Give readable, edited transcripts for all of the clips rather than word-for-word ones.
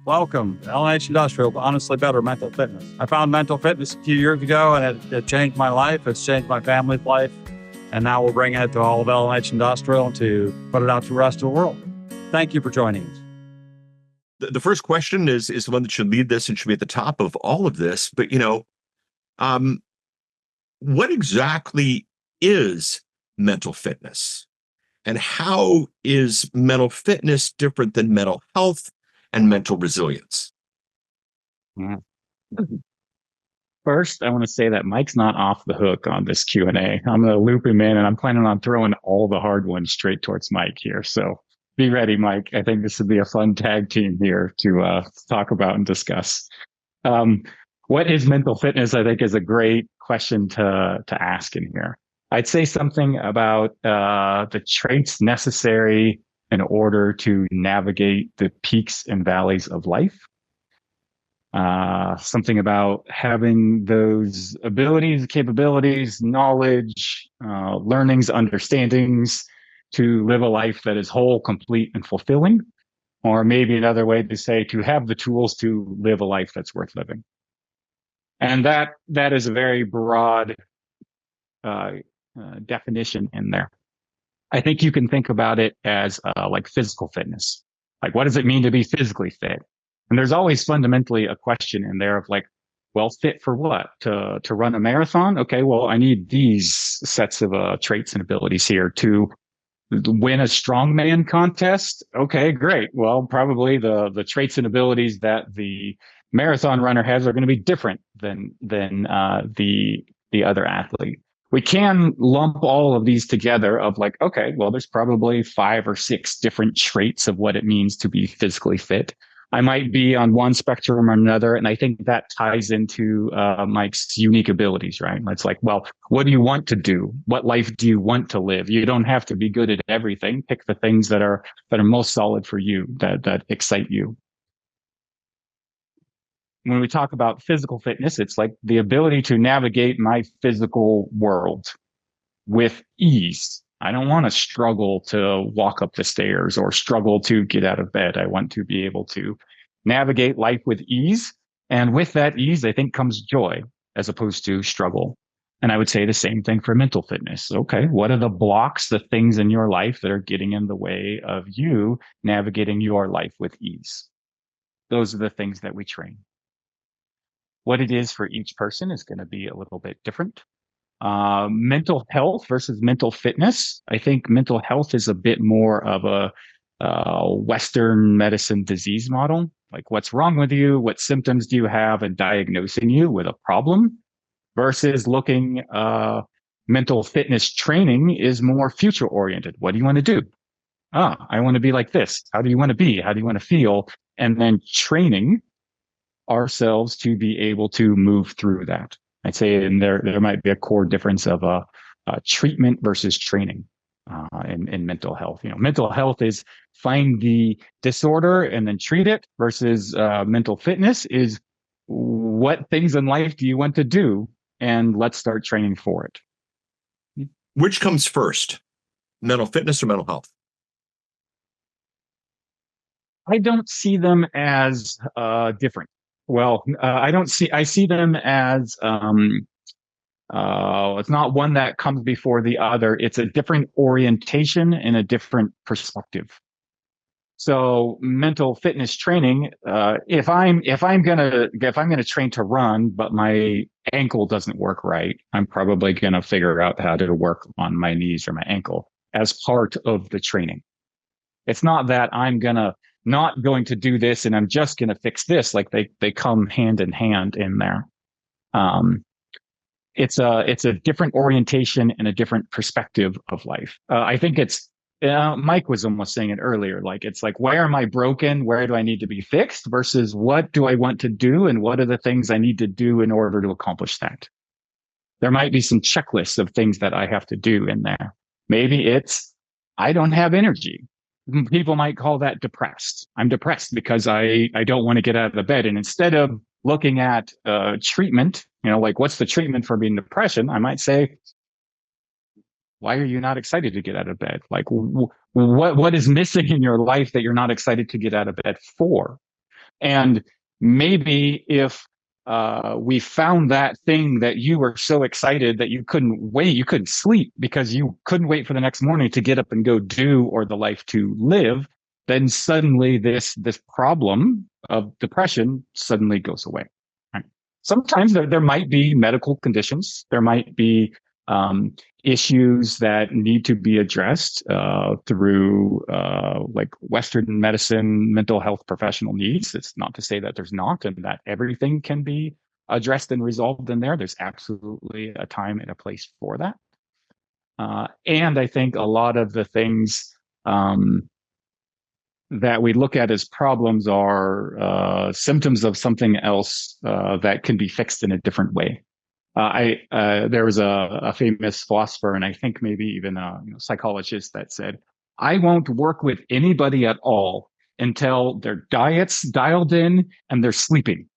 Welcome to L&H Industrial, honestly better mental fitness. I found mental fitness a few years ago, and it changed my life. It's changed my family's life. And now we're bringing it to all of L&H Industrial to put it out to the rest of the world. Thank you for joining us. The first question is the one that should lead this and should be at the top of all of this. But, what exactly is mental fitness? And how is mental fitness different than mental health and mental resilience? Yeah. First, I want to say that Mike's not off the hook on this Q&A. I'm going to loop him in, and I'm planning on throwing all the hard ones straight towards Mike here. So be ready, Mike. I think this would be a fun tag team here to talk about and discuss. What is mental fitness, I think, is a great question to ask in here. I'd say something about the traits necessary in order to navigate the peaks and valleys of life. Something about having those abilities, capabilities, knowledge, learnings, understandings to live a life that is whole, complete, and fulfilling. Or maybe another way to say to have the tools to live a life that's worth living. And that is a very broad definition in there. I think you can think about it as like physical fitness. Like, what does it mean to be physically fit? And there's always fundamentally a question in there of like, well, fit for what? To run a marathon? Okay, well, I need these sets of traits and abilities here to win a strongman contest. Okay, great. Well, probably the traits and abilities that the marathon runner has are going to be different than the other athlete. We can lump all of these together of like, okay, well, there's probably 5 or 6 different traits of what it means to be physically fit. I might be on one spectrum or another, and I think that ties into Mike's unique abilities, right? It's like, well, what do you want to do? What life do you want to live? You don't have to be good at everything. Pick the things that are most solid for you, that excite you. When we talk about physical fitness, it's like the ability to navigate my physical world with ease. I don't want to struggle to walk up the stairs or struggle to get out of bed. I want to be able to navigate life with ease. And with that ease, I think comes joy as opposed to struggle. And I would say the same thing for mental fitness. Okay, what are the blocks, the things in your life that are getting in the way of you navigating your life with ease? Those are the things that we train. What it is for each person is going to be a little bit different. Mental health versus mental fitness. I think mental health is a bit more of a Western medicine disease model. Like, what's wrong with you? What symptoms do you have? And diagnosing you with a problem versus looking, mental fitness training is more future oriented. What do you want to do? I want to be like this. How do you want to be? How do you want to feel? And then training ourselves to be able to move through that. I'd say there might be a core difference of treatment versus training in mental health. Mental health is find the disorder and then treat it versus mental fitness is what things in life do you want to do, and let's start training for it. Which comes first, mental fitness or mental health? I don't see them as different. Well, I see them as, it's not one that comes before the other. It's a different orientation and a different perspective. So mental fitness training, if I'm gonna train to run, but my ankle doesn't work right, I'm probably gonna figure out how to work on my knees or my ankle as part of the training. It's not that I'm not going to do this and I'm just going to fix this. Like they come hand in hand in there. It's a different orientation and a different perspective of life. I think it's, Mike was almost saying it earlier. Like, it's like, where am I broken? Where do I need to be fixed versus what do I want to do? And what are the things I need to do in order to accomplish that? There might be some checklists of things that I have to do in there. Maybe it's, I don't have energy. People might call that depressed. I'm depressed because I don't want to get out of the bed. And instead of looking at treatment, like, what's the treatment for being depression? I might say, why are you not excited to get out of bed? Like, what is missing in your life that you're not excited to get out of bed for? And maybe if we found that thing that you were so excited that you couldn't wait, you couldn't sleep because you couldn't wait for the next morning to get up and go do or the life to live, then suddenly this problem of depression suddenly goes away. Right? Sometimes there might be medical conditions, there might be issues that need to be addressed through like Western medicine, mental health professional needs. It's not to say that there's not and that everything can be addressed and resolved in there. There's absolutely a time and a place for that. And I think a lot of the things that we look at as problems are symptoms of something else that can be fixed in a different way. There was a famous philosopher, and I think maybe even a psychologist, that said, "I won't work with anybody at all until their diet's dialed in and they're sleeping."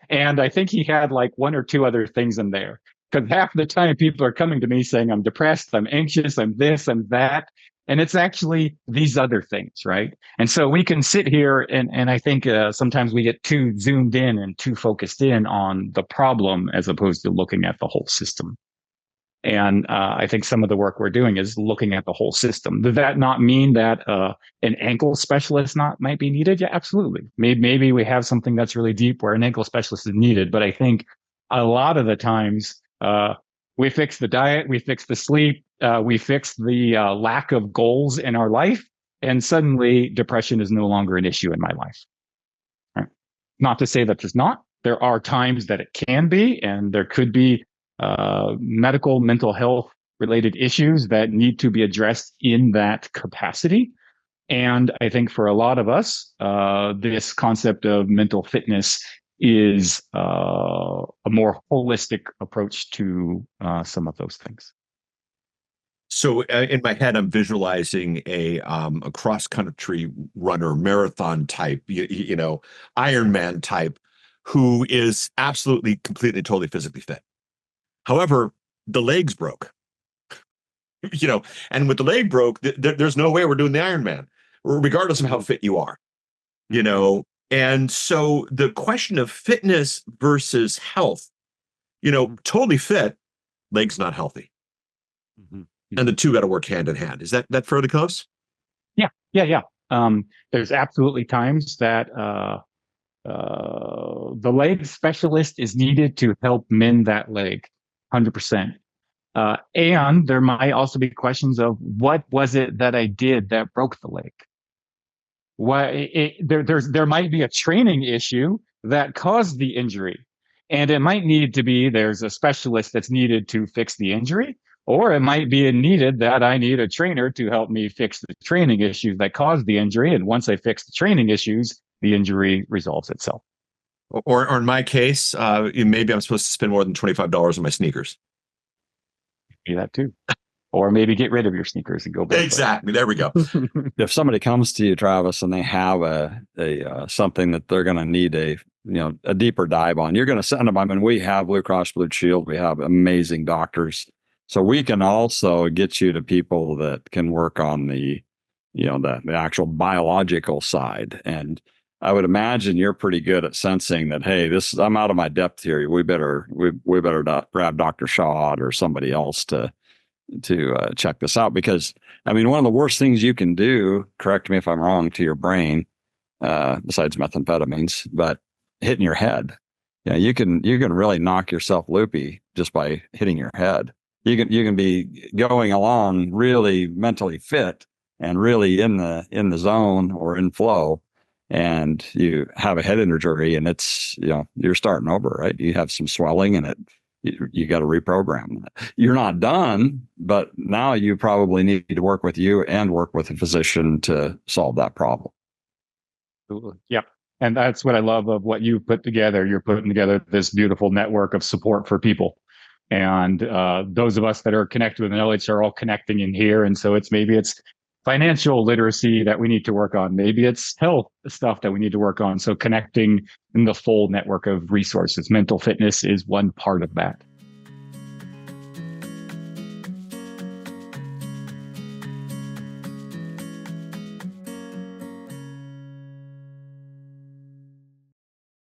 And I think he had like one or two other things in there, because half the time people are coming to me saying, "I'm depressed, I'm anxious, I'm this, I'm that." And it's actually these other things, right? And so we can sit here and I think sometimes we get too zoomed in and too focused in on the problem as opposed to looking at the whole system. And I think some of the work we're doing is looking at the whole system. Does that not mean that an ankle specialist might be needed? Yeah, absolutely. Maybe we have something that's really deep where an ankle specialist is needed. But I think a lot of the times we fix the diet, we fix the sleep, we fix the lack of goals in our life, and suddenly depression is no longer an issue in my life. Right? Not to say that there's not. There are times that it can be, and there could be medical, mental health related issues that need to be addressed in that capacity. And I think for a lot of us, this concept of mental fitness is a more holistic approach to some of those things. So in my head, I'm visualizing a cross-country runner, marathon type, Ironman type, who is absolutely, completely, totally physically fit. However, the leg's broke, and with the leg broke, there's no way we're doing the Ironman, regardless of how fit you are, And so the question of fitness versus health, totally fit, leg's not healthy. Mm-hmm. And the two got to work hand in hand. Is that fairly close? Yeah. There's absolutely times that the leg specialist is needed to help mend that leg, 100%. And there might also be questions of what was it that I did that broke the leg? There might be a training issue that caused the injury, and it might need to be there's a specialist that's needed to fix the injury, or it might be needed that I need a trainer to help me fix the training issues that caused the injury. And once I fix the training issues, the injury resolves itself. Or in my case, maybe I'm supposed to spend more than $25 on my sneakers. Do that too. Or maybe get rid of your sneakers and go barefoot. Exactly. There we go. If somebody comes to you, Travis, and they have a something that they're going to need a deeper dive on, you're going to send them. I mean, we have Blue Cross Blue Shield. We have amazing doctors. So we can also get you to people that can work on the actual biological side. And I would imagine you're pretty good at sensing that, hey, I'm out of my depth here. We better grab Dr. Shaw or somebody else to check this out. Because I mean, one of the worst things you can do, correct me if I'm wrong, to your brain, besides methamphetamines, but hitting your head. You can really knock yourself loopy just by hitting your head. You can be going along really mentally fit and really in the zone or in flow, and you have a head injury, and it's you're starting over, right? You have some swelling, and you got to reprogram that. You're not done, but now you probably need to work with you and work with a physician to solve that problem. Absolutely. Yep. And that's what I love of what you put together. You're putting together this beautiful network of support for people. And those of us that are connected with an L&H are all connecting in here. And so maybe it's financial literacy that we need to work on. Maybe it's health stuff that we need to work on. So connecting in the full network of resources. Mental fitness is one part of that.